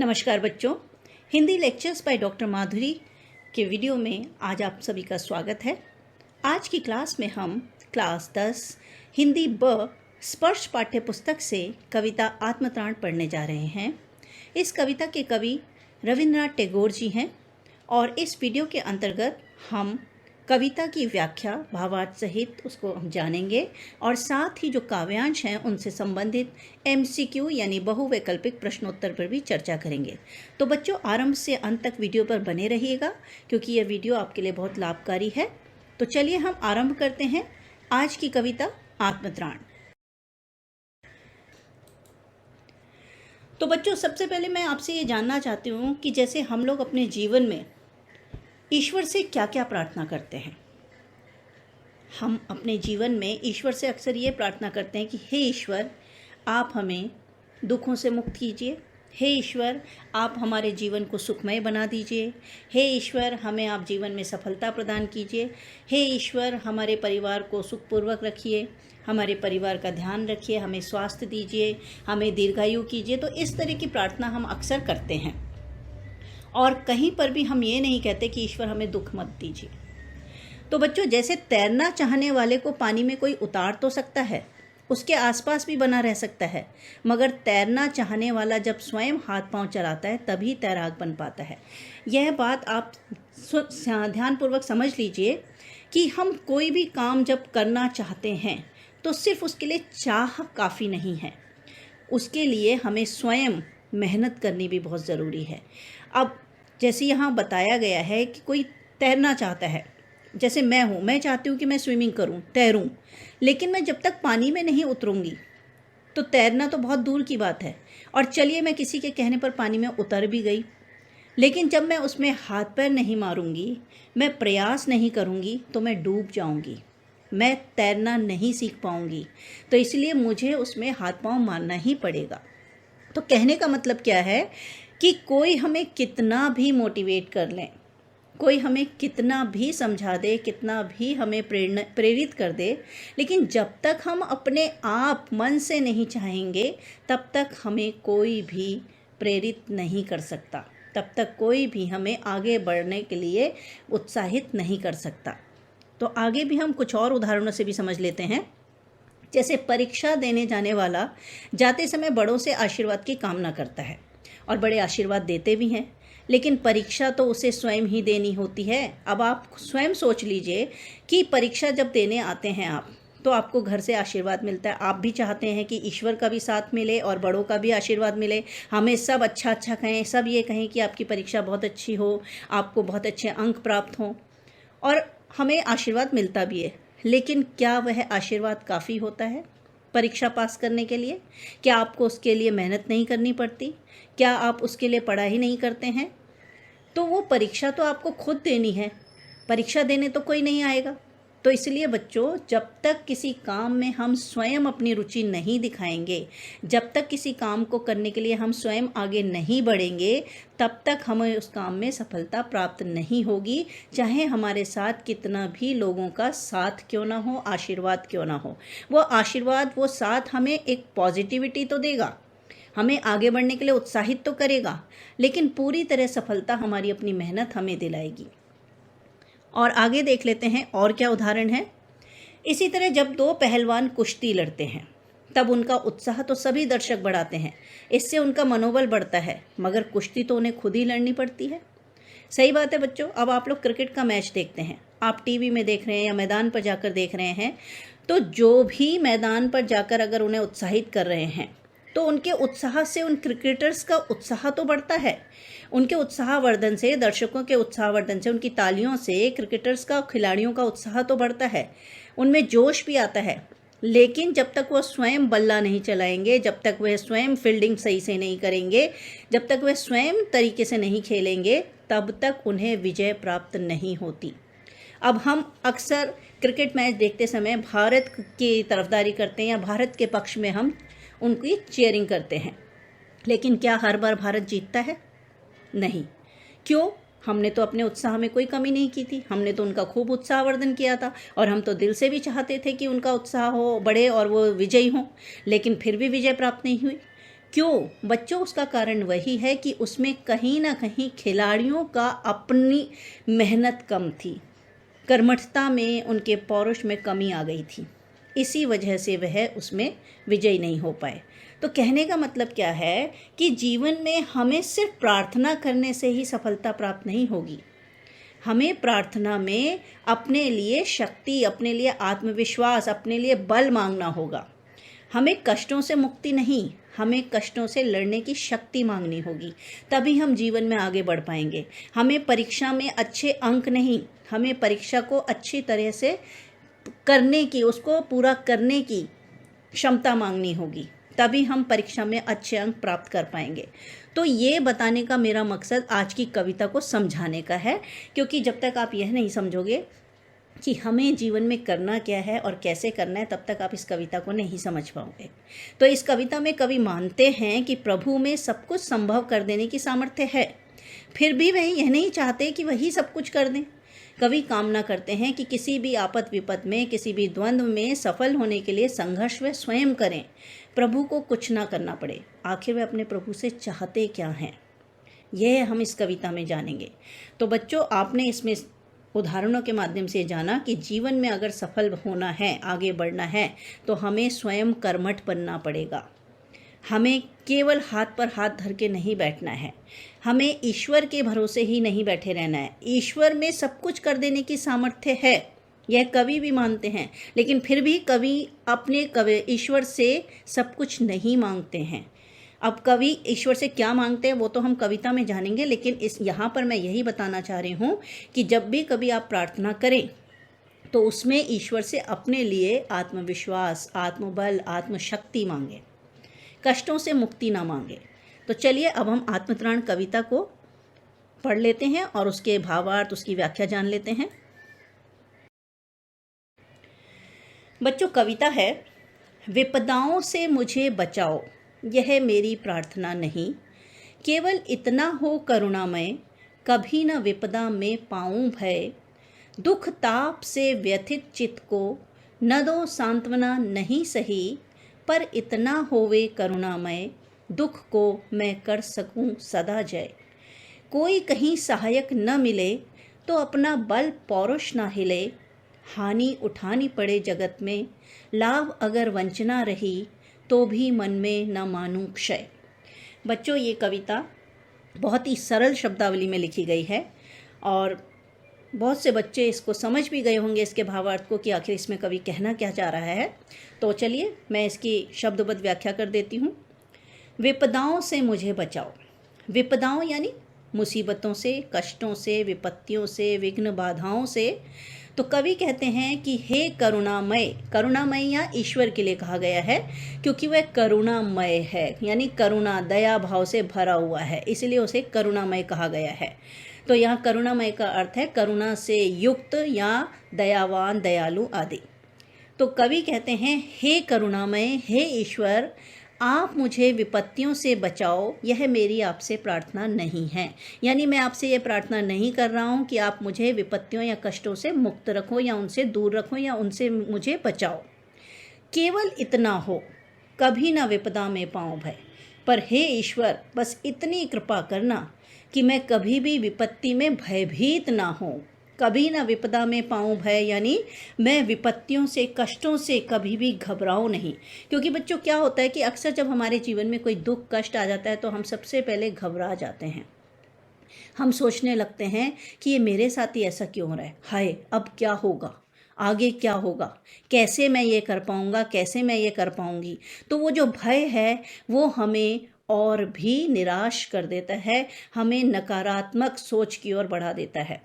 नमस्कार बच्चों, Hindi lectures by doctor माधुरी के वीडियो में आज आप सभी का स्वागत है। आज की क्लास में हम क्लास 10 हिंदी ब स्पर्श पाठ्य पुस्तक से कविता आत्मत्राण पढ़ने जा रहे हैं। इस कविता के कवि रविंद्रनाथ टैगोर जी हैं और इस वीडियो के अंतर्गत हम कविता की व्याख्या भावार्थ सहित उसको हम जानेंगे और साथ ही जो काव्यांश हैं उनसे संबंधित MCQ यानी बहुवैकल्पिक प्रश्नोत्तर पर भी चर्चा करेंगे। तो बच्चों आरंभ से अंत तक वीडियो पर बने रहिएगा क्योंकि यह वीडियो आपके लिए बहुत लाभकारी है। तो चलिए हम आरंभ करते हैं आज की कविता आत्मत्राण। तो बच्चों सबसे पहले मैं आपसे ये जानना चाहती हूँ कि जैसे हम लोग अपने जीवन में ईश्वर से क्या क्या प्रार्थना करते हैं। हम अपने जीवन में ईश्वर से अक्सर ये प्रार्थना करते हैं कि हे ईश्वर, आप हमें दुखों से मुक्त कीजिए। हे ईश्वर, आप हमारे जीवन को सुखमय बना दीजिए। हे ईश्वर, हमें आप जीवन में सफलता प्रदान कीजिए। हे ईश्वर, हमारे परिवार को सुखपूर्वक रखिए, हमारे परिवार का ध्यान रखिए, हमें स्वास्थ्य दीजिए, हमें दीर्घायु कीजिए। तो इस तरह की प्रार्थना हम अक्सर करते हैं और कहीं पर भी हम ये नहीं कहते कि ईश्वर हमें दुख मत दीजिए। तो बच्चों जैसे तैरना चाहने वाले को पानी में कोई उतार तो सकता है, उसके आसपास भी बना रह सकता है, मगर तैरना चाहने वाला जब स्वयं हाथ पांव चलाता है तभी तैराक बन पाता है। यह बात आप ध्यानपूर्वक समझ लीजिए कि हम कोई भी काम जब करना चाहते हैं तो सिर्फ उसके लिए चाह काफ़ी नहीं है, उसके लिए हमें स्वयं मेहनत करनी भी बहुत ज़रूरी है। अब जैसे यहाँ बताया गया है कि कोई तैरना चाहता है, जैसे मैं हूँ, मैं चाहती हूँ कि मैं स्विमिंग करूँ, तैरूँ, लेकिन मैं जब तक पानी में नहीं उतरूँगी तो तैरना तो बहुत दूर की बात है। और चलिए मैं किसी के कहने पर पानी में उतर भी गई, लेकिन जब मैं उसमें हाथ पैर नहीं मारूँगी, मैं प्रयास नहीं करूँगी तो मैं डूब जाऊँगी, मैं तैरना नहीं सीख पाऊँगी। तो इसलिए मुझे उसमें हाथ पांव मारना ही पड़ेगा। तो कहने का मतलब क्या है कि कोई हमें कितना भी मोटिवेट कर ले, कोई हमें कितना भी समझा दे, कितना भी हमें प्रेरित कर दे, लेकिन जब तक हम अपने आप मन से नहीं चाहेंगे तब तक हमें कोई भी प्रेरित नहीं कर सकता, तब तक कोई भी हमें आगे बढ़ने के लिए उत्साहित नहीं कर सकता। तो आगे भी हम कुछ और उदाहरणों से भी समझ लेते हैं। जैसे परीक्षा देने जाने वाला जाते समय बड़ों से आशीर्वाद की कामना करता है और बड़े आशीर्वाद देते भी हैं, लेकिन परीक्षा तो उसे स्वयं ही देनी होती है। अब आप स्वयं सोच लीजिए कि परीक्षा जब देने आते हैं आप, तो आपको घर से आशीर्वाद मिलता है, आप भी चाहते हैं कि ईश्वर का भी साथ मिले और बड़ों का भी आशीर्वाद मिले, हमें सब अच्छा अच्छा कहें, सब ये कहें कि आपकी परीक्षा बहुत अच्छी हो, आपको बहुत अच्छे अंक प्राप्त हों, और हमें आशीर्वाद मिलता भी है। लेकिन क्या वह आशीर्वाद काफ़ी होता है परीक्षा पास करने के लिए? क्या आपको उसके लिए मेहनत नहीं करनी पड़ती? क्या आप उसके लिए पढ़ाई नहीं करते हैं? तो वो परीक्षा तो आपको खुद देनी है, परीक्षा देने तो कोई नहीं आएगा। तो इसलिए बच्चों जब तक किसी काम में हम स्वयं अपनी रुचि नहीं दिखाएंगे, जब तक किसी काम को करने के लिए हम स्वयं आगे नहीं बढ़ेंगे, तब तक हमें उस काम में सफलता प्राप्त नहीं होगी, चाहे हमारे साथ कितना भी लोगों का साथ क्यों ना हो, आशीर्वाद क्यों ना हो। वो आशीर्वाद, वो साथ हमें एक पॉजिटिविटी तो देगा, हमें आगे बढ़ने के लिए उत्साहित तो करेगा, लेकिन पूरी तरह सफलता हमारी अपनी मेहनत हमें दिलाएगी। और आगे देख लेते हैं और क्या उदाहरण है। इसी तरह जब दो पहलवान कुश्ती लड़ते हैं तब उनका उत्साह तो सभी दर्शक बढ़ाते हैं, इससे उनका मनोबल बढ़ता है, मगर कुश्ती तो उन्हें खुद ही लड़नी पड़ती है। सही बात है बच्चों। अब आप लोग क्रिकेट का मैच देखते हैं, आप टीवी में देख रहे हैं या मैदान पर जाकर देख रहे हैं, तो जो भी मैदान पर जाकर अगर उन्हें उत्साहित कर रहे हैं तो उनके उत्साह से उन क्रिकेटर्स का उत्साह तो बढ़ता है, उनके उत्साहवर्धन से, दर्शकों के उत्साहवर्धन से, उनकी तालियों से क्रिकेटर्स का, खिलाड़ियों का उत्साह तो बढ़ता है, उनमें जोश भी आता है। लेकिन जब तक वह स्वयं बल्ला नहीं चलाएंगे, जब तक वह स्वयं फील्डिंग सही से नहीं करेंगे, जब तक वह स्वयं तरीके से नहीं खेलेंगे, तब तक उन्हें विजय प्राप्त नहीं होती। अब हम अक्सर क्रिकेट मैच देखते समय भारत की तरफदारी करते हैं या भारत के पक्ष में हम उनकी चीयरिंग करते हैं, लेकिन क्या हर बार भारत जीतता है? नहीं। क्यों? हमने तो अपने उत्साह में कोई कमी नहीं की थी, हमने तो उनका खूब उत्साहवर्धन किया था और हम तो दिल से भी चाहते थे कि उनका उत्साह हो, बढ़े और वो विजयी हों, लेकिन फिर भी विजय प्राप्त नहीं हुई। क्यों बच्चों? उसका कारण वही है कि उसमें कहीं ना कहीं खिलाड़ियों का अपनी मेहनत कम थी, कर्मठता में, उनके पौरुष में कमी आ गई थी। इसी वजह से वह उसमें विजयी नहीं हो पाए। तो कहने का मतलब क्या है कि जीवन में हमें सिर्फ प्रार्थना करने से ही सफलता प्राप्त नहीं होगी। हमें प्रार्थना में अपने लिए शक्ति, अपने लिए आत्मविश्वास, अपने लिए बल मांगना होगा। हमें कष्टों से मुक्ति नहीं, हमें कष्टों से लड़ने की शक्ति मांगनी होगी, तभी हम जीवन में आगे बढ़ पाएंगे। हमें परीक्षा में अच्छे अंक नहीं, हमें परीक्षा को अच्छी तरह से करने की, उसको पूरा करने की क्षमता मांगनी होगी, तभी हम परीक्षा में अच्छे अंक प्राप्त कर पाएंगे। तो ये बताने का मेरा मकसद आज की कविता को समझाने का है, क्योंकि जब तक आप यह नहीं समझोगे कि हमें जीवन में करना क्या है और कैसे करना है, तब तक आप इस कविता को नहीं समझ पाओगे। तो इस कविता में कवि मानते हैं कि प्रभु में सब कुछ संभव कर देने की सामर्थ्य है, फिर भी वह यह नहीं चाहते कि वही सब कुछ कर दें। कवि कामना करते हैं कि किसी भी आपद विपद में, किसी भी द्वंद्व में सफल होने के लिए संघर्ष वे स्वयं करें, प्रभु को कुछ ना करना पड़े। आखिर वे अपने प्रभु से चाहते क्या हैं, यह हम इस कविता में जानेंगे। तो बच्चों, आपने इसमें उदाहरणों के माध्यम से जाना कि जीवन में अगर सफल होना है, आगे बढ़ना है, तो हमें स्वयं कर्मठ बनना पड़ेगा। हमें केवल हाथ पर हाथ धर के नहीं बैठना है, हमें ईश्वर के भरोसे ही नहीं बैठे रहना है। ईश्वर में सब कुछ कर देने की सामर्थ्य है, यह कवि भी मानते हैं, लेकिन फिर भी कवि अपने ईश्वर से सब कुछ नहीं मांगते हैं। अब कवि ईश्वर से क्या मांगते हैं वो तो हम कविता में जानेंगे, लेकिन यहाँ पर मैं यही बताना चाह रही हूँ कि जब भी कभी आप प्रार्थना करें तो उसमें ईश्वर से अपने लिए आत्मविश्वास, आत्मबल, आत्मशक्ति मांगे, कष्टों से मुक्ति ना मांगे। तो चलिए अब हम आत्मत्राण कविता को पढ़ लेते हैं और उसके भावार्थ, उसकी व्याख्या जान लेते हैं। बच्चों, कविता है, विपदाओं से मुझे बचाओ यह मेरी प्रार्थना नहीं, केवल इतना हो करुणामय कभी न विपदा में पाऊं भय, दुख ताप से व्यथित चित्त को न दो सांत्वना नहीं सही, पर इतना होवे करुणामय दुख को मैं कर सकूं सदा जय। कोई कहीं सहायक न मिले तो अपना बल पौरुष न हिले, हानि उठानी पड़े जगत में लाभ अगर वंचना रही, तो भी मन में न मानूं क्षय। बच्चों, ये कविता बहुत ही सरल शब्दावली में लिखी गई है और बहुत से बच्चे इसको समझ भी गए होंगे, इसके भावार्थ को, कि आखिर इसमें कवि कहना क्या चाह रहा है। तो चलिए मैं इसकी शब्दबद्ध व्याख्या कर देती हूँ। विपदाओं से मुझे बचाओ, विपदाओं यानी मुसीबतों से, कष्टों से, विपत्तियों से, विघ्न बाधाओं से। तो कवि कहते हैं कि हे करुणामय, करुणामय या ईश्वर के लिए कहा गया है क्योंकि वह करुणामय है, यानी करुणा, दया भाव से भरा हुआ है, इसलिए उसे करुणामय कहा गया है। तो यहाँ करुणामय का अर्थ है करुणा से युक्त या दयावान, दयालु आदि। तो कवि कहते हैं, हे करुणामय, हे ईश्वर, आप मुझे विपत्तियों से बचाओ, यह मेरी आपसे प्रार्थना नहीं है। यानी मैं आपसे ये प्रार्थना नहीं कर रहा हूँ कि आप मुझे विपत्तियों या कष्टों से मुक्त रखो या उनसे दूर रखो या उनसे मुझे बचाओ। केवल इतना हो, कभी ना विपदा में पाऊँ भय, पर हे ईश्वर, बस इतनी कृपा करना कि मैं कभी भी विपत्ति में भयभीत ना हूँ, कभी ना विपदा में पाऊँ भय, यानी मैं विपत्तियों से, कष्टों से कभी भी घबराऊँ नहीं। क्योंकि बच्चों, क्या होता है कि अक्सर जब हमारे जीवन में कोई दुख कष्ट आ जाता है तो हम सबसे पहले घबरा जाते हैं। हम सोचने लगते हैं कि ये मेरे साथ ही ऐसा क्यों हो रहा है, हाय अब क्या होगा, आगे क्या होगा, कैसे मैं ये कर पाऊँगा, कैसे मैं ये कर पाऊँगी। तो वो जो भय है वो हमें और भी निराश कर देता है, हमें नकारात्मक सोच की ओर बढ़ा देता है।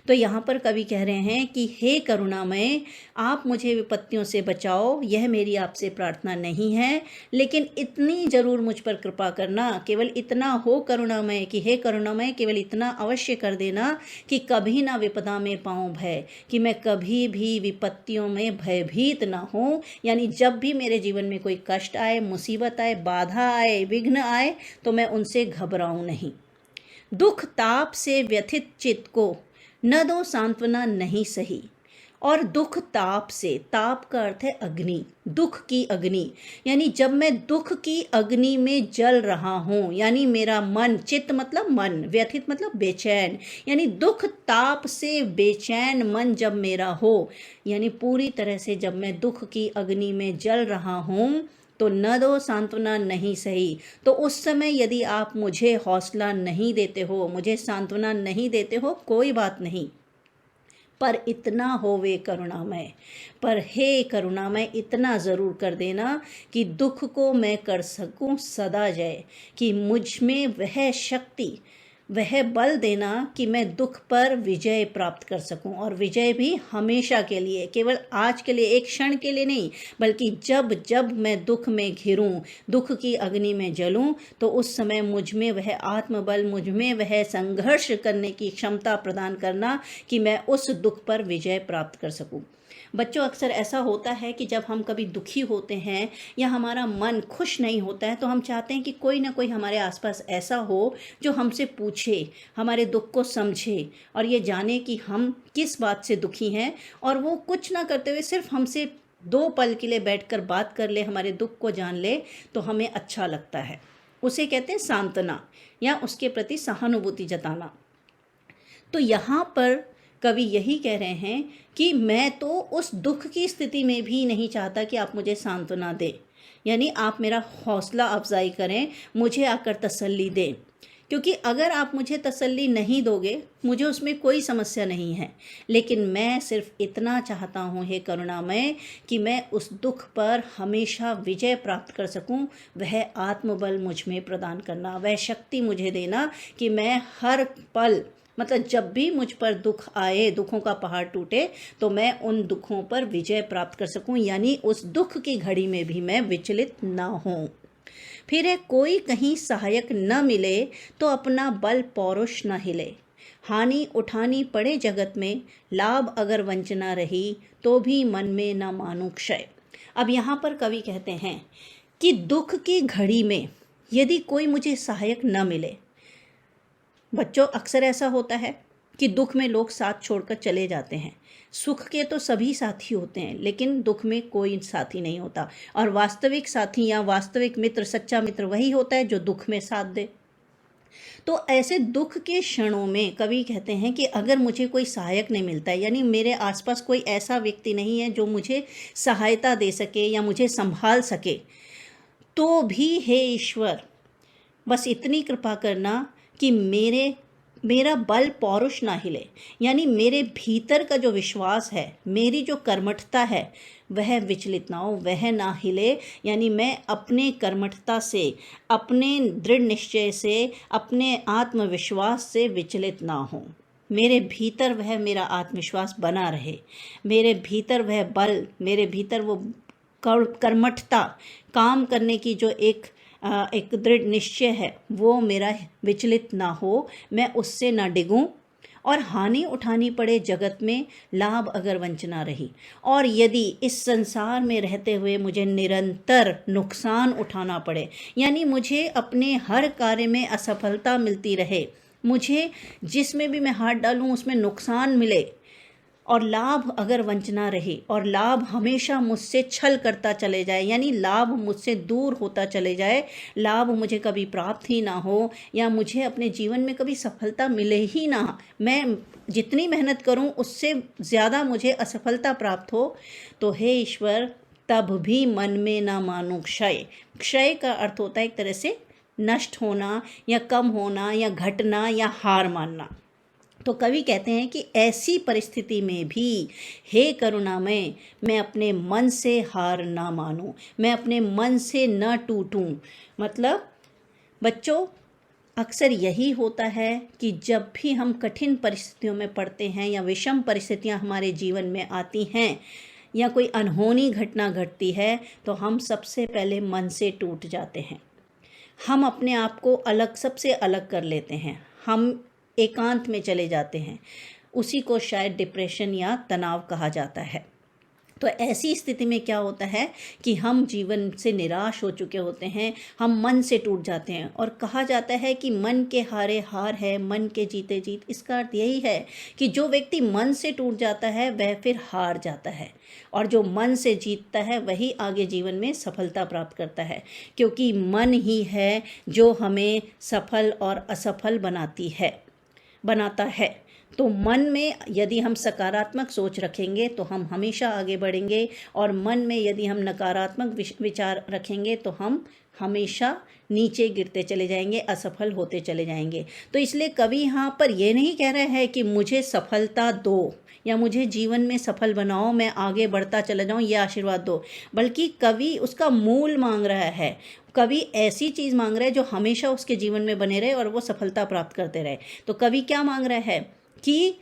तो यहाँ पर कवि कह रहे हैं कि हे करुणामय, आप मुझे विपत्तियों से बचाओ, यह मेरी आपसे प्रार्थना नहीं है, लेकिन इतनी जरूर मुझ पर कृपा करना, केवल इतना हो करुणामय कि हे करुणामय, केवल इतना अवश्य कर देना कि कभी ना विपदा में पाऊँ भय, कि मैं कभी भी विपत्तियों में भयभीत ना हूँ। यानी जब भी मेरे जीवन में कोई कष्ट आए, मुसीबत आए, बाधा आए, विघ्न आए, तो मैं उनसे घबराऊँ नहीं। दुख ताप से व्यथित चित्त को न दो सांत्वना नहीं सही। और दुख ताप से, ताप का अर्थ है अग्नि, दुख की अग्नि, यानी जब मैं दुख की अग्नि में जल रहा हूँ, यानी मेरा मन, चित्त मतलब मन, व्यथित मतलब बेचैन, यानी दुख ताप से बेचैन मन जब मेरा हो, यानी पूरी तरह से जब मैं दुख की अग्नि में जल रहा हूँ, तो न दो सांत्वना नहीं सही। तो उस समय यदि आप मुझे हौसला नहीं देते हो, मुझे सांत्वना नहीं देते हो, कोई बात नहीं, पर इतना होवे करुणामय, पर हे करुणामय इतना ज़रूर कर देना कि दुख को मैं कर सकूं सदा जय, कि मुझ में वह शक्ति, वह बल देना कि मैं दुख पर विजय प्राप्त कर सकूं, और विजय भी हमेशा के लिए, केवल आज के लिए, एक क्षण के लिए नहीं, बल्कि जब जब मैं दुख में घिरूं, दुख की अग्नि में जलूं, तो उस समय मुझ में वह आत्मबल, मुझ में वह संघर्ष करने की क्षमता प्रदान करना कि मैं उस दुख पर विजय प्राप्त कर सकूं। बच्चों, अक्सर ऐसा होता है कि जब हम कभी दुखी होते हैं या हमारा मन खुश नहीं होता है, तो हम चाहते हैं कि कोई ना कोई हमारे आसपास ऐसा हो जो हमसे पूछे, हमारे दुख को समझे और ये जाने कि हम किस बात से दुखी हैं, और वो कुछ ना करते हुए सिर्फ हमसे 2 पल के लिए बैठकर बात कर ले, हमारे दुख को जान ले, तो हमें अच्छा लगता है। उसे कहते हैं सांत्वना, या उसके प्रति सहानुभूति जताना। तो यहाँ पर कवि यही कह रहे हैं कि मैं तो उस दुख की स्थिति में भी नहीं चाहता कि आप मुझे सांत्वना दें, यानी आप मेरा हौसला अफजाई करें, मुझे आकर तसल्ली दें, क्योंकि अगर आप मुझे तसल्ली नहीं दोगे, मुझे उसमें कोई समस्या नहीं है, लेकिन मैं सिर्फ इतना चाहता हूँ हे करुणामय कि मैं उस दुख पर हमेशा विजय प्राप्त कर सकूँ, वह आत्मबल मुझ में प्रदान करना, वह शक्ति मुझे देना कि मैं हर पल, मतलब जब भी मुझ पर दुख आए, दुखों का पहाड़ टूटे, तो मैं उन दुखों पर विजय प्राप्त कर सकूं, यानी उस दुख की घड़ी में भी मैं विचलित ना हूं। फिर है, कोई कहीं सहायक न मिले तो अपना बल पौरुष न हिले, हानि उठानी पड़े जगत में, लाभ अगर वंचना रही तो भी मन में न मानू क्षय। अब यहाँ पर कवि कहते हैं कि दुख की घड़ी में यदि कोई मुझे सहायक न मिले, बच्चों अक्सर ऐसा होता है कि दुख में लोग साथ छोड़कर चले जाते हैं, सुख के तो सभी साथी होते हैं, लेकिन दुख में कोई साथी नहीं होता, और वास्तविक साथी या वास्तविक मित्र, सच्चा मित्र वही होता है जो दुख में साथ दे। तो ऐसे दुख के क्षणों में कवि कहते हैं कि अगर मुझे कोई सहायक नहीं मिलता है, यानी मेरे आसपास कोई ऐसा व्यक्ति नहीं है जो मुझे सहायता दे सके या मुझे संभाल सके, तो भी हे ईश्वर बस इतनी कृपा करना कि मेरा बल पौरुष ना हिले, यानी मेरे भीतर का जो विश्वास है, मेरी जो कर्मठता है, वह विचलित ना हो, वह ना हिले, यानी मैं अपने कर्मठता से, अपने दृढ़ निश्चय से, अपने आत्मविश्वास से विचलित ना हो, मेरे भीतर वह मेरा आत्मविश्वास बना रहे, मेरे भीतर वह बल, मेरे भीतर वो कर्मठता, काम करने की जो एक दृढ़ निश्चय है, वो मेरा विचलित ना हो, मैं उससे ना डिगूं, और हानि उठानी पड़े जगत में, लाभ अगर वंचना रही, और यदि इस संसार में रहते हुए मुझे निरंतर नुकसान उठाना पड़े, यानी मुझे अपने हर कार्य में असफलता मिलती रहे, मुझे जिसमें भी मैं हाथ डालूं उसमें नुकसान मिले, और लाभ अगर वंचना रही, और लाभ हमेशा मुझसे छल करता चले जाए, यानी लाभ मुझसे दूर होता चले जाए, लाभ मुझे कभी प्राप्त ही ना हो, या मुझे अपने जीवन में कभी सफलता मिले ही ना, मैं जितनी मेहनत करूं उससे ज़्यादा मुझे असफलता प्राप्त हो, तो हे ईश्वर तब भी मन में ना मानूं क्षय। क्षय का अर्थ होता है एक तरह से नष्ट होना, या कम होना, या घटना, या हार मानना। तो कवि कहते हैं कि ऐसी परिस्थिति में भी हे करुणामय, मैं अपने मन से हार ना मानूं, मैं अपने मन से न टूटूं। मतलब बच्चों, अक्सर यही होता है कि जब भी हम कठिन परिस्थितियों में पड़ते हैं, या विषम परिस्थितियां हमारे जीवन में आती हैं, या कोई अनहोनी घटना घटती है, तो हम सबसे पहले मन से टूट जाते हैं, हम अपने आप को सबसे अलग कर लेते हैं, हम एकांत में चले जाते हैं, उसी को शायद डिप्रेशन या तनाव कहा जाता है। तो ऐसी स्थिति में क्या होता है कि हम जीवन से निराश हो चुके होते हैं, हम मन से टूट जाते हैं। और कहा जाता है कि मन के हारे हार है, मन के जीते जीत। इसका अर्थ यही है कि जो व्यक्ति मन से टूट जाता है वह फिर हार जाता है, और जो मन से जीतता है वही आगे जीवन में सफलता प्राप्त करता है, क्योंकि मन ही है जो हमें सफल और असफल बनाता है। तो मन में यदि हम सकारात्मक सोच रखेंगे तो हम हमेशा आगे बढ़ेंगे, और मन में यदि हम नकारात्मक विचार रखेंगे तो हम हमेशा नीचे गिरते चले जाएंगे, असफल होते चले जाएंगे। तो इसलिए कवि यहाँ पर ये नहीं कह रहे हैं कि मुझे सफलता दो या मुझे जीवन में सफल बनाओ, मैं आगे बढ़ता चला जाऊँ, ये आशीर्वाद दो, बल्कि कवि उसका मूल मांग रहा है। कवि ऐसी चीज़ मांग रहा है जो हमेशा उसके जीवन में बने रहे और वो सफलता प्राप्त करते रहे। तो कवि क्या मांग रहा है कि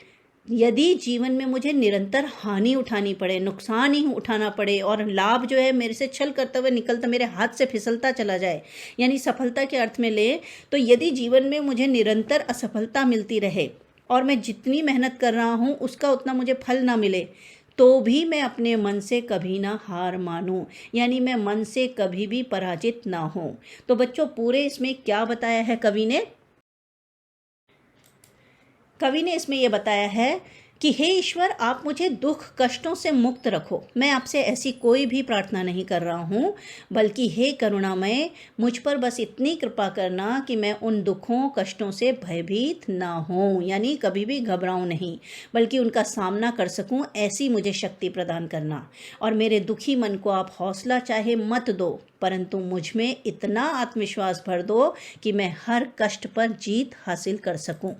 यदि जीवन में मुझे निरंतर हानि उठानी पड़े, नुकसान ही उठाना पड़े, और लाभ जो है मेरे से छल करते हुए निकलता मेरे हाथ से फिसलता चला जाए, यानी सफलता के अर्थ में ले, तो यदि जीवन में मुझे निरंतर असफलता मिलती रहे और मैं जितनी मेहनत कर रहा हूँ उसका उतना मुझे फल ना मिले, तो भी मैं अपने मन से कभी ना हार मानूं, यानी मैं मन से कभी भी पराजित ना हूं। तो बच्चों, पूरे इसमें क्या बताया है कवि ने? कवि ने इसमें यह बताया है कि हे ईश्वर, आप मुझे दुख कष्टों से मुक्त रखो। मैं आपसे ऐसी कोई भी प्रार्थना नहीं कर रहा हूँ, बल्कि हे करुणामय, मुझ पर बस इतनी कृपा करना कि मैं उन दुखों कष्टों से भयभीत ना हूँ, यानी कभी भी घबराऊँ नहीं, बल्कि उनका सामना कर सकूँ, ऐसी मुझे शक्ति प्रदान करना। और मेरे दुखी मन को आप हौसला चाहे मत दो, परंतु मुझ में इतना आत्मविश्वास भर दो कि मैं हर कष्ट पर जीत हासिल कर सकूँ।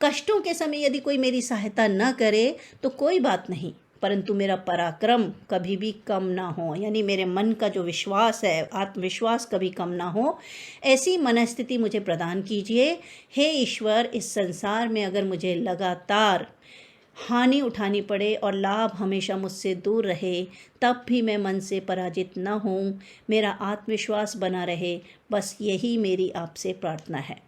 कष्टों के समय यदि कोई मेरी सहायता न करे तो कोई बात नहीं, परंतु मेरा पराक्रम कभी भी कम ना हो, यानी मेरे मन का जो विश्वास है, आत्मविश्वास कभी कम ना हो, ऐसी मनस्थिति मुझे प्रदान कीजिए। हे ईश्वर, इस संसार में अगर मुझे लगातार हानि उठानी पड़े और लाभ हमेशा मुझसे दूर रहे, तब भी मैं मन से पराजित न हूँ, मेरा आत्मविश्वास बना रहे, बस यही मेरी आपसे प्रार्थना है।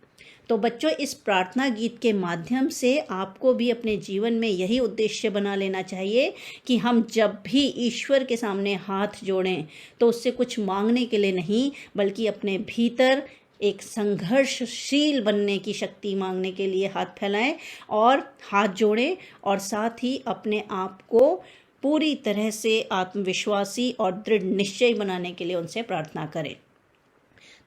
तो बच्चों, इस प्रार्थना गीत के माध्यम से आपको भी अपने जीवन में यही उद्देश्य बना लेना चाहिए कि हम जब भी ईश्वर के सामने हाथ जोड़ें तो उससे कुछ मांगने के लिए नहीं, बल्कि अपने भीतर एक संघर्षशील बनने की शक्ति मांगने के लिए हाथ फैलाएं और हाथ जोड़ें, और साथ ही अपने आप को पूरी तरह से आत्मविश्वासी और दृढ़ निश्चय बनाने के लिए उनसे प्रार्थना करें।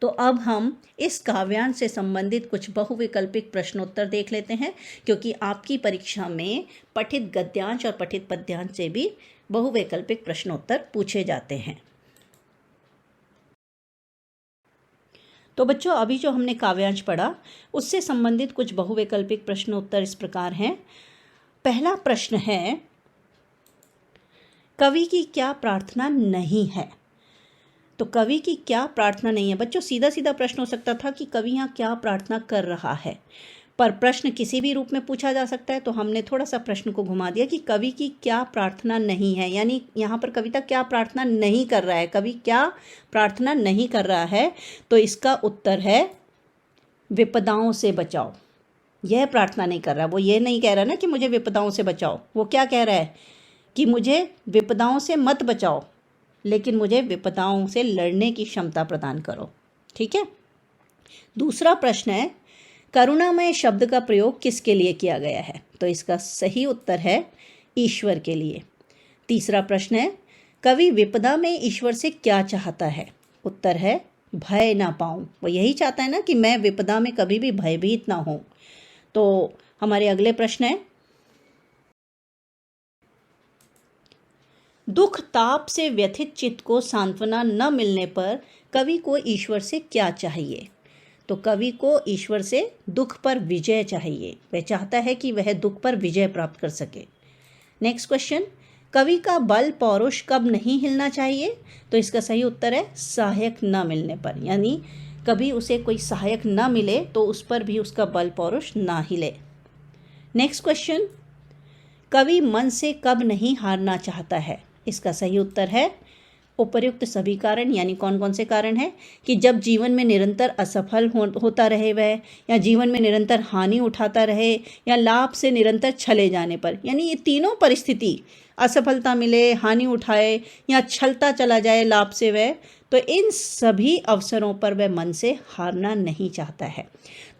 तो अब हम इस काव्यांश से संबंधित कुछ बहुविकल्पिक प्रश्नोत्तर देख लेते हैं, क्योंकि आपकी परीक्षा में पठित गद्यांश और पठित पद्यांश से भी बहुविकल्पिक प्रश्नोत्तर पूछे जाते हैं। तो बच्चों, अभी जो हमने काव्यांश पढ़ा उससे संबंधित कुछ बहुविकल्पिक प्रश्नोत्तर इस प्रकार हैं। पहला प्रश्न है, कवि की क्या प्रार्थना नहीं है? तो कवि की क्या प्रार्थना नहीं है? बच्चों, सीधा सीधा प्रश्न हो सकता था कि कवि यहाँ क्या प्रार्थना कर रहा है, पर प्रश्न किसी भी रूप में पूछा जा सकता है, तो हमने थोड़ा सा प्रश्न को घुमा दिया कि कवि की क्या प्रार्थना नहीं है, यानी यहाँ पर कविता क्या प्रार्थना नहीं कर रहा है, कवि क्या प्रार्थना नहीं कर रहा है। तो इसका उत्तर है विपदाओं से बचाओ। यह प्रार्थना नहीं कर रहा, वो ये नहीं कह रहा ना कि मुझे विपदाओं से बचाओ, वो क्या कह रहा है कि मुझे विपदाओं से मत बचाओ, लेकिन मुझे विपदाओं से लड़ने की क्षमता प्रदान करो। ठीक है। दूसरा प्रश्न है, करुणामय शब्द का प्रयोग किसके लिए किया गया है? तो इसका सही उत्तर है ईश्वर के लिए। तीसरा प्रश्न है, कवि विपदा में ईश्वर से क्या चाहता है? उत्तर है भय ना पाऊं। वो यही चाहता है ना कि मैं विपदा में कभी भी भयभीत ना हूं। तो हमारे अगले प्रश्न है, दुख ताप से व्यथित चित्त को सांत्वना न मिलने पर कवि को ईश्वर से क्या चाहिए? तो कवि को ईश्वर से दुख पर विजय चाहिए। वह चाहता है कि वह दुख पर विजय प्राप्त कर सके। नेक्स्ट क्वेश्चन, कवि का बल पौरुष कब नहीं हिलना चाहिए? तो इसका सही उत्तर है सहायक न मिलने पर, यानी कभी उसे कोई सहायक न मिले तो उस पर भी उसका बल पौरुष ना हिले। नेक्स्ट क्वेश्चन, कवि मन से कब नहीं हारना चाहता है? इसका सही उत्तर है उपर्युक्त सभी कारण, यानी कौन कौन से कारण हैं कि जब जीवन में निरंतर असफल होता रहे वह, या जीवन में निरंतर हानि उठाता रहे, या लाभ से निरंतर छले जाने पर, यानी ये तीनों परिस्थिति असफलता मिले, हानि उठाए या छलता चला जाए लाभ से वह, तो इन सभी अवसरों पर वह मन से हारना नहीं चाहता है।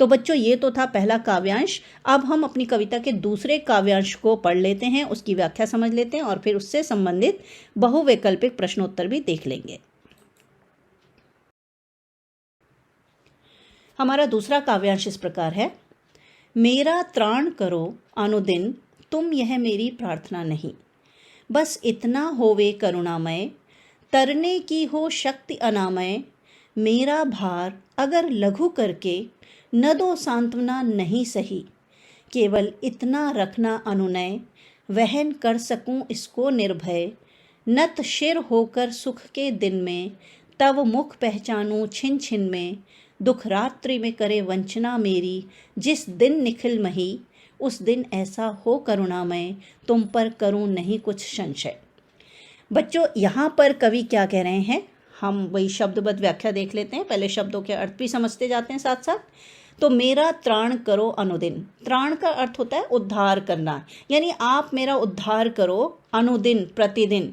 तो बच्चों, ये तो था पहला काव्यांश। अब हम अपनी कविता के दूसरे काव्यांश को पढ़ लेते हैं, उसकी व्याख्या समझ लेते हैं और फिर उससे संबंधित बहुवैकल्पिक प्रश्नोत्तर भी देख लेंगे। हमारा दूसरा काव्यांश इस प्रकार है। मेरा त्राण करो अनुदिन, तुम यह मेरी प्रार्थना नहीं। बस इतना होवे करुणामय, तरने की हो शक्ति अनामय। मेरा भार अगर लघु करके, न दो सांत्वना नहीं सही। केवल इतना रखना अनुनय, वहन कर सकूं इसको निर्भय। नत शिर होकर सुख के दिन में, तव मुख पहचानूं छिन छिन में। दुख रात्रि में करे वंचना मेरी, जिस दिन निखिल मही। उस दिन ऐसा हो करुणामय, तुम पर करूं नहीं कुछ संशय। बच्चों, यहाँ पर कवि क्या कह रहे हैं, हम वही शब्दबद्ध व्याख्या देख लेते हैं। पहले शब्दों के अर्थ भी समझते जाते हैं साथ साथ। तो मेरा त्राण करो अनुदिन, त्राण का अर्थ होता है उद्धार करना, यानी आप मेरा उद्धार करो अनुदिन, प्रतिदिन।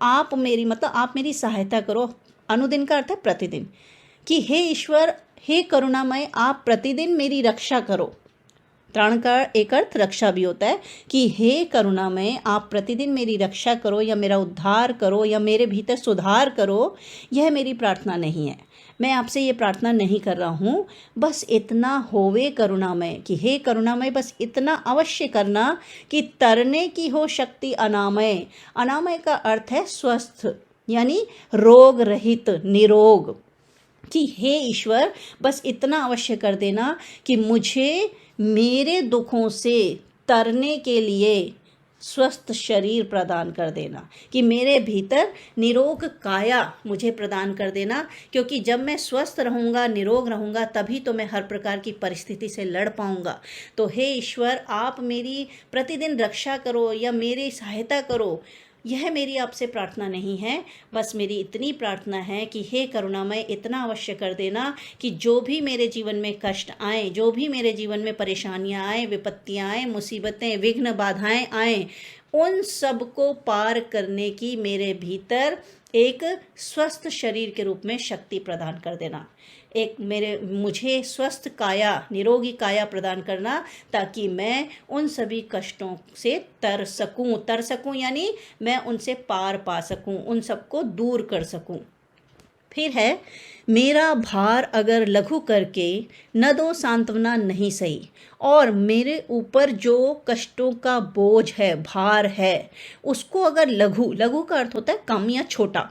आप मेरी मतलब आप मेरी सहायता करो। अनुदिन का अर्थ है प्रतिदिन, कि हे ईश्वर, हे करुणामय, आप प्रतिदिन मेरी रक्षा करो। त्राण का एक अर्थ रक्षा भी होता है कि हे करुणामय, आप प्रतिदिन मेरी रक्षा करो या मेरा उद्धार करो या मेरे भीतर सुधार करो। यह मेरी प्रार्थना नहीं है, मैं आपसे ये प्रार्थना नहीं कर रहा हूँ। बस इतना होवे करुणामय, कि हे करुणामय, बस इतना अवश्य करना कि तरने की हो शक्ति अनामय। अनामय का अर्थ है स्वस्थ, यानी रोग रहित, निरोग। कि हे ईश्वर, बस इतना अवश्य कर देना कि मुझे मेरे दुखों से तरने के लिए स्वस्थ शरीर प्रदान कर देना, कि मेरे भीतर निरोग काया मुझे प्रदान कर देना। क्योंकि जब मैं स्वस्थ रहूँगा, निरोग रहूँगा, तभी तो मैं हर प्रकार की परिस्थिति से लड़ पाऊँगा। तो हे ईश्वर, आप मेरी प्रतिदिन रक्षा करो या मेरी सहायता करो। यह मेरी आपसे प्रार्थना नहीं है, बस मेरी इतनी प्रार्थना है कि हे करुणामय, इतना अवश्य कर देना कि जो भी मेरे जीवन में कष्ट आए, जो भी मेरे जीवन में परेशानियां आए, विपत्तियां आए, मुसीबतें, विघ्न, बाधाएं आए, उन सब को पार करने की मेरे भीतर एक स्वस्थ शरीर के रूप में शक्ति प्रदान कर देना। मुझे स्वस्थ काया, निरोगी काया प्रदान करना, ताकि मैं उन सभी कष्टों से तर सकूं, यानी मैं उनसे पार पा सकूं, उन सबको दूर कर सकूं। फिर है, मेरा भार अगर लघु करके, न दो सांत्वना नहीं सही। और मेरे ऊपर जो कष्टों का बोझ है, भार है, उसको अगर लघु का अर्थ होता है कम या छोटा,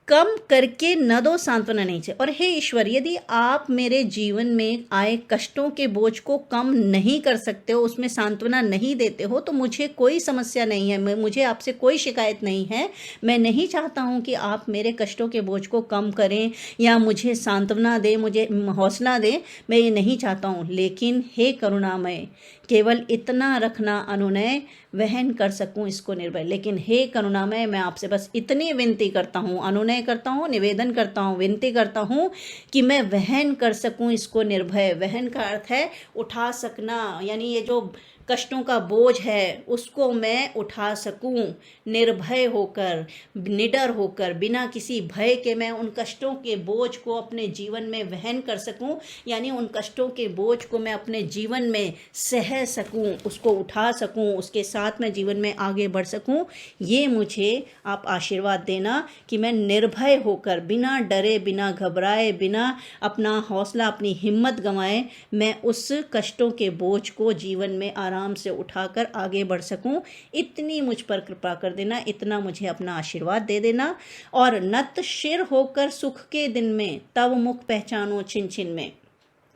कम करके न दो सांत्वना नहीं चाहिए। और हे ईश्वर, यदि आप मेरे जीवन में आए कष्टों के बोझ को कम नहीं कर सकते हो, उसमें सांत्वना नहीं देते हो, तो मुझे कोई समस्या नहीं है, मुझे आपसे कोई शिकायत नहीं है। मैं नहीं चाहता हूँ कि आप मेरे कष्टों के बोझ को कम करें या मुझे सांत्वना दें, मुझे हौसला दें, मैं ये नहीं चाहता हूँ। लेकिन हे करुणामय, केवल इतना रखना अनुनय, वहन कर सकूं इसको निर्भय। लेकिन हे करुणामय, मैं आपसे बस इतनी विनती करता हूँ, अनुनय करता हूँ, निवेदन करता हूँ, विनती करता हूँ कि मैं वहन कर सकूं इसको निर्भय। वहन का अर्थ है उठा सकना, यानी ये जो कष्टों का बोझ है उसको मैं उठा सकूं, निर्भय होकर, निडर होकर, बिना किसी भय के मैं उन कष्टों के बोझ को अपने जीवन में वहन कर सकूं, यानी उन कष्टों के बोझ को मैं अपने जीवन में सह सकूं, उसको उठा सकूं, उसके साथ मैं जीवन में आगे बढ़ सकूं। ये मुझे आप आशीर्वाद देना कि मैं निर्भय होकर, बिना डरे, बिना घबराए, बिना अपना हौसला, अपनी हिम्मत गंवाए, मैं उस कष्टों के बोझ को जीवन में आराम से उठाकर आगे बढ़ सकूं। इतनी मुझ पर कृपा कर देना, इतना मुझे अपना आशीर्वाद दे देना। और नत शिर होकर सुख के दिन में, तब मुख पहचानो छिन छिन में।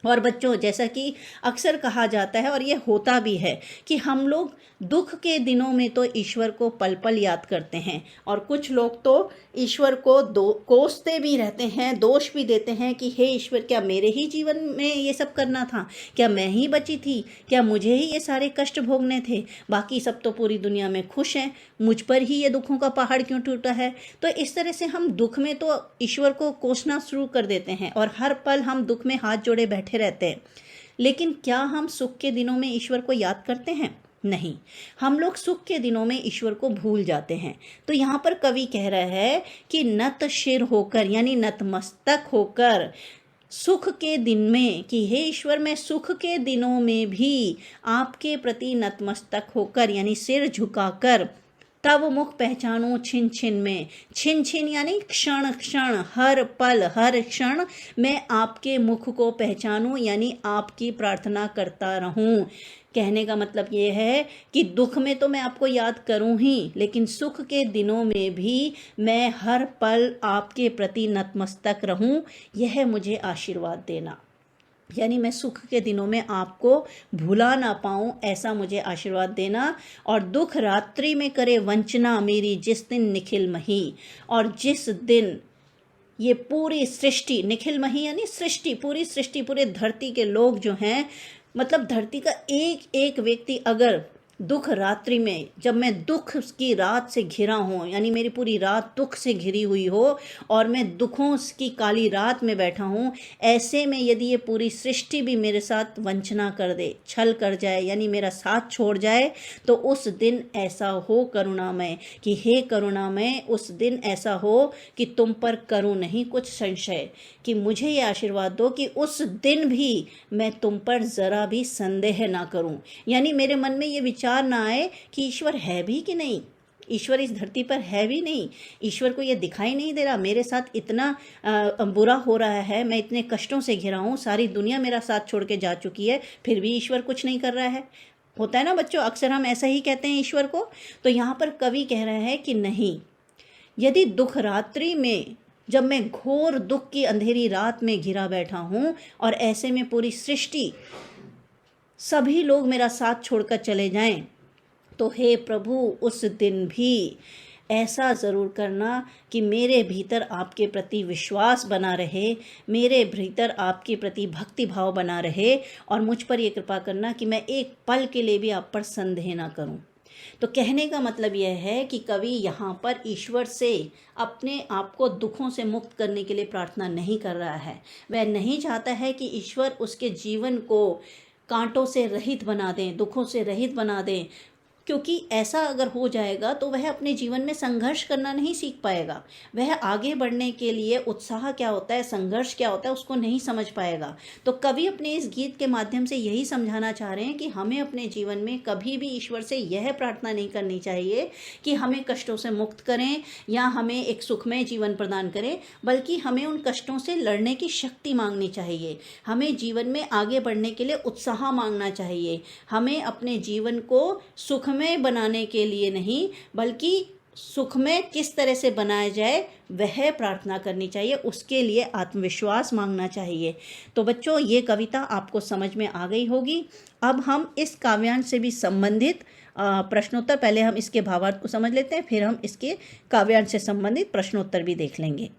और बच्चों, जैसा कि अक्सर कहा जाता है और ये होता भी है कि हम लोग दुख के दिनों में तो ईश्वर को पल पल याद करते हैं, और कुछ लोग तो ईश्वर को कोसते भी रहते हैं, दोष भी देते हैं कि हे ईश्वर, क्या मेरे ही जीवन में ये सब करना था? क्या मैं ही बची थी? क्या मुझे ही ये सारे कष्ट भोगने थे? बाकी सब तो पूरी दुनिया में खुश हैं, मुझ पर ही ये दुखों का पहाड़ क्यों टूटा है? तो इस तरह से हम दुख में तो ईश्वर को कोसना शुरू कर देते हैं और हर पल हम दुख में हाथ जोड़े बैठे रहते हैं। लेकिन क्या हम सुख के दिनों में ईश्वर को याद करते हैं? नहीं, हम लोग सुख के दिनों में ईश्वर को भूल जाते हैं। तो यहाँ पर कवि कह रहा है कि नत शिर होकर यानी नतमस्तक होकर सुख के दिन में, कि हे ईश्वर मैं सुख के दिनों में भी आपके प्रति नतमस्तक होकर यानी सिर झुकाकर तब मुख पहचानूं छिन छिन में। छिन छिन यानी क्षण क्षण, हर पल हर क्षण मैं आपके मुख को पहचानूं यानी आपकी प्रार्थना करता रहूं। कहने का मतलब ये है कि दुख में तो मैं आपको याद करूं ही, लेकिन सुख के दिनों में भी मैं हर पल आपके प्रति नतमस्तक रहूं, यह मुझे आशीर्वाद देना। यानी मैं सुख के दिनों में आपको भुला ना पाऊं, ऐसा मुझे आशीर्वाद देना। और दुख रात्रि में करे वंचना मेरी जिस दिन निखिल मही, और जिस दिन ये पूरी सृष्टि, निखिल मही यानी सृष्टि, पूरी सृष्टि, पूरे धरती के लोग जो हैं, मतलब धरती का एक एक व्यक्ति अगर दुख रात्रि में, जब मैं दुख की रात से घिरा हूँ, यानी मेरी पूरी रात दुख से घिरी हुई हो और मैं दुखों की काली रात में बैठा हूँ, ऐसे में यदि ये पूरी सृष्टि भी मेरे साथ वंचना कर दे, छल कर जाए, यानी मेरा साथ छोड़ जाए, तो उस दिन ऐसा हो करुणामय कि हे करुणामय, उस दिन ऐसा हो कि तुम पर करूँ नहीं कुछ संशय, कि मुझे ये आशीर्वाद दो कि उस दिन भी मैं तुम पर ज़रा भी संदेह ना करूं। यानी मेरे मन में ये विचार ना आए कि ईश्वर है भी कि नहीं, ईश्वर इस धरती पर है भी नहीं, ईश्वर को ये दिखाई नहीं दे रहा, मेरे साथ इतना बुरा हो रहा है, मैं इतने कष्टों से घिरा हूँ, सारी दुनिया मेरा साथ छोड़ के जा चुकी है, फिर भी ईश्वर कुछ नहीं कर रहा है। होता है ना बच्चों, अक्सर हम ऐसा ही कहते हैं ईश्वर को। तो यहाँ पर कवि कह रहे हैं कि नहीं, यदि दुख रात्रि में, जब मैं घोर दुख की अंधेरी रात में घिरा बैठा हूँ और ऐसे में पूरी सृष्टि, सभी लोग मेरा साथ छोड़कर चले जाएं, तो हे प्रभु उस दिन भी ऐसा ज़रूर करना कि मेरे भीतर आपके प्रति विश्वास बना रहे, मेरे भीतर आपके प्रति भक्ति भाव बना रहे, और मुझ पर ये कृपा करना कि मैं एक पल के लिए भी आप पर संदेह ना करूं। तो कहने का मतलब यह है कि कवि यहाँ पर ईश्वर से अपने आप को दुखों से मुक्त करने के लिए प्रार्थना नहीं कर रहा है। वह नहीं चाहता है कि ईश्वर उसके जीवन को कांटों से रहित बना दें, दुखों से रहित बना दें, क्योंकि ऐसा अगर हो जाएगा तो वह अपने जीवन में संघर्ष करना नहीं सीख पाएगा। वह आगे बढ़ने के लिए उत्साह क्या होता है, संघर्ष क्या होता है, उसको नहीं समझ पाएगा। तो कवि अपने इस गीत के माध्यम से यही समझाना चाह रहे हैं कि हमें अपने जीवन में कभी भी ईश्वर से यह प्रार्थना नहीं करनी चाहिए कि हमें कष्टों से मुक्त करें या हमें एक सुखमय जीवन प्रदान करें, बल्कि हमें उन कष्टों से लड़ने की शक्ति मांगनी चाहिए। हमें जीवन में आगे बढ़ने के लिए उत्साह मांगना चाहिए। हमें अपने जीवन को सुखमय बनाने के लिए नहीं, बल्कि सुखमय किस तरह से बनाया जाए वह प्रार्थना करनी चाहिए, उसके लिए आत्मविश्वास मांगना चाहिए। तो बच्चों, ये कविता आपको समझ में आ गई होगी। अब हम इस काव्यांश से भी संबंधित प्रश्नोत्तर, पहले हम इसके भावार्थ को समझ लेते हैं, फिर हम इसके काव्यांश से संबंधित प्रश्नोत्तर भी देख लेंगे।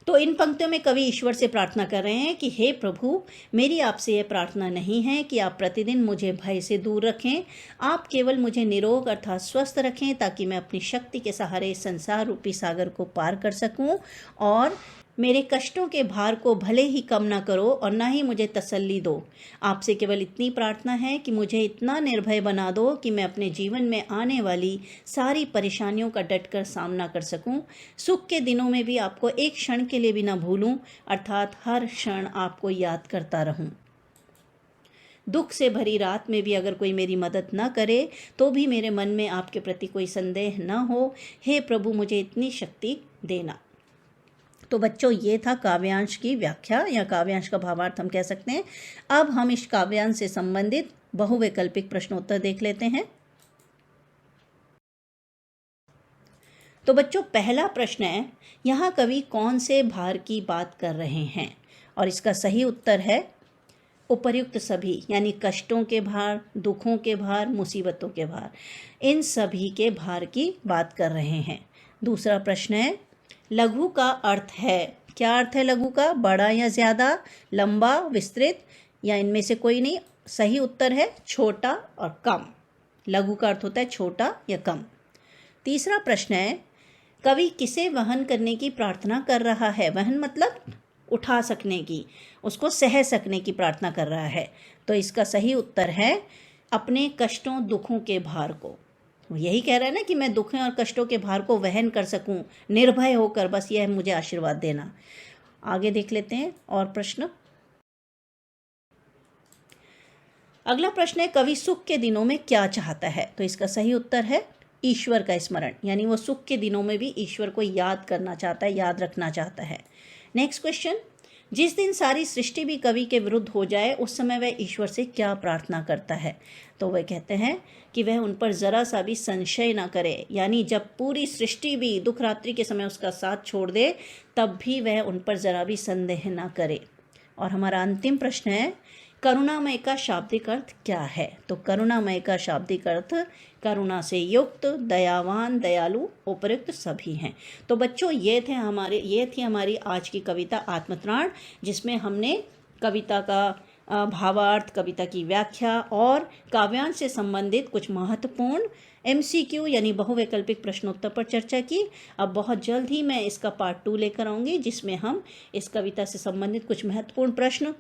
तो इन पंक्तियों में कवि ईश्वर से प्रार्थना कर रहे हैं कि हे प्रभु, मेरी आपसे यह प्रार्थना नहीं है कि आप प्रतिदिन मुझे भय से दूर रखें, आप केवल मुझे निरोग अर्थात स्वस्थ रखें, ताकि मैं अपनी शक्ति के सहारे संसार रूपी सागर को पार कर सकूं, और मेरे कष्टों के भार को भले ही कम ना करो और ना ही मुझे तसल्ली दो। आपसे केवल इतनी प्रार्थना है कि मुझे इतना निर्भय बना दो कि मैं अपने जीवन में आने वाली सारी परेशानियों का डटकर सामना कर सकूं। सुख के दिनों में भी आपको एक क्षण के लिए भी ना भूलूं, अर्थात हर क्षण आपको याद करता रहूं। दुख से भरी रात में भी अगर कोई मेरी मदद न करे तो भी मेरे मन में आपके प्रति कोई संदेह न हो। हे प्रभु, मुझे इतनी शक्ति देना। तो बच्चों, ये था काव्यांश की व्याख्या या काव्यांश का भावार्थ हम कह सकते हैं। अब हम इस काव्यांश से संबंधित बहुवैकल्पिक प्रश्नोत्तर देख लेते हैं। तो बच्चों, पहला प्रश्न है, यहाँ कवि कौन से भार की बात कर रहे हैं? और इसका सही उत्तर है उपर्युक्त सभी, यानी कष्टों के भार, दुखों के भार, मुसीबतों के भार, इन सभी के भार की बात कर रहे हैं। दूसरा प्रश्न है, लघु का अर्थ है, क्या अर्थ है लघु का? बड़ा या ज़्यादा, लंबा, विस्तृत, या इनमें से कोई नहीं? सही उत्तर है छोटा और कम। लघु का अर्थ होता है छोटा या कम। तीसरा प्रश्न है, कवि किसे वहन करने की प्रार्थना कर रहा है? वहन मतलब उठा सकने की, उसको सह सकने की प्रार्थना कर रहा है। तो इसका सही उत्तर है अपने कष्टों दुखों के भार को। वो यही कह रहा है ना कि मैं दुखों और कष्टों के भार को वहन कर सकूं निर्भय होकर, बस यह मुझे आशीर्वाद देना। आगे देख लेते हैं और प्रश्न। अगला प्रश्न है, कवि सुख के दिनों में क्या चाहता है? तो इसका सही उत्तर है ईश्वर का स्मरण, यानी वो सुख के दिनों में भी ईश्वर को याद करना चाहता है, याद रखना चाहता है। नेक्स्ट क्वेश्चन, जिस दिन सारी सृष्टि भी कवि के विरुद्ध हो जाए उस समय वह ईश्वर से क्या प्रार्थना करता है? तो वह कहते हैं कि वह उन पर ज़रा सा भी संशय ना करे, यानी जब पूरी सृष्टि भी दुख रात्रि के समय उसका साथ छोड़ दे तब भी वह उन पर ज़रा भी संदेह ना करे। और हमारा अंतिम प्रश्न है, करुणामय का शाब्दिक अर्थ क्या है? तो करुणामय का शाब्दिक अर्थ करुणा से युक्त, दयावान, दयालु, उपयुक्त सभी हैं। तो बच्चों ये थी हमारी आज की कविता आत्मत्राण, जिसमें हमने कविता का भावार्थ, कविता की व्याख्या और काव्यांश से संबंधित कुछ महत्वपूर्ण MCQ यानी बहुवैकल्पिक प्रश्नोत्तर पर चर्चा की। अब बहुत जल्द ही मैं इसका पार्ट 2 लेकर आऊँगी, जिसमें हम इस कविता से संबंधित कुछ महत्वपूर्ण प्रश्न,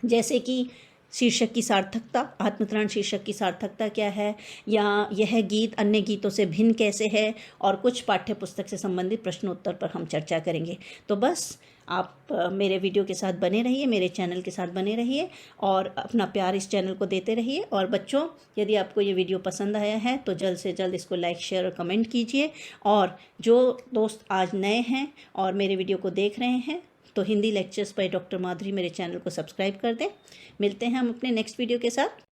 जैसे कि शीर्षक की सार्थकता, आत्मत्राण शीर्षक की सार्थकता क्या है, या यह गीत अन्य गीतों से भिन्न कैसे है, और कुछ पाठ्य पुस्तक से संबंधित प्रश्नोत्तर पर हम चर्चा करेंगे। तो बस आप मेरे वीडियो के साथ बने रहिए, मेरे चैनल के साथ बने रहिए और अपना प्यार इस चैनल को देते रहिए। और बच्चों, यदि आपको ये वीडियो पसंद आया है तो जल्द से जल्द इसको लाइक, शेयर और कमेंट कीजिए। और जो दोस्त आज नए हैं और मेरे वीडियो को देख रहे हैं तो हिंदी लेक्चर्स बाय डॉक्टर माधुरी मेरे चैनल को सब्सक्राइब कर दें। मिलते हैं हम अपने नेक्स्ट वीडियो के साथ।